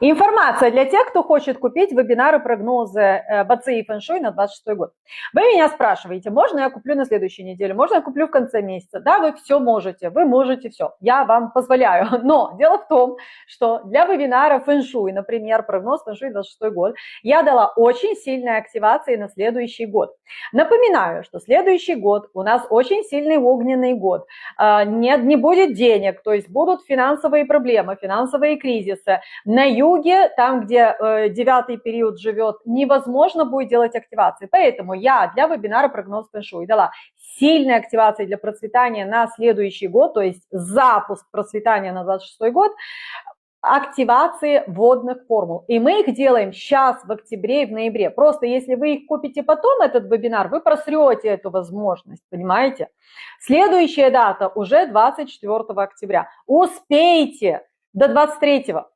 Информация для тех, кто хочет купить вебинары, прогнозы БЦИ и фэншуй на 26 год. Вы меня спрашиваете, можно я куплю на следующей неделе, можно я куплю в конце месяца? Да, вы все можете, вы можете все, я вам позволяю. Но дело в том, что для вебинара фэншуй, например, прогноз фэншуй 26 год, я дала очень сильные активации на следующий год. Напоминаю, что следующий год у нас очень сильный огненный год. Не будет денег, то есть будут финансовые проблемы, финансовые кризисы. На юге, там, где 9-й период живет, невозможно будет делать активации. Поэтому я для вебинара прогноз фэншуй дала сильные активации для процветания на следующий год, то есть запуск процветания на 26 год, активации вводных формул. И мы их делаем сейчас, в октябре и в ноябре. Просто если вы их купите потом, этот вебинар, вы просрете эту возможность, понимаете? Следующая дата уже 24 октября. Успейте до 23-го.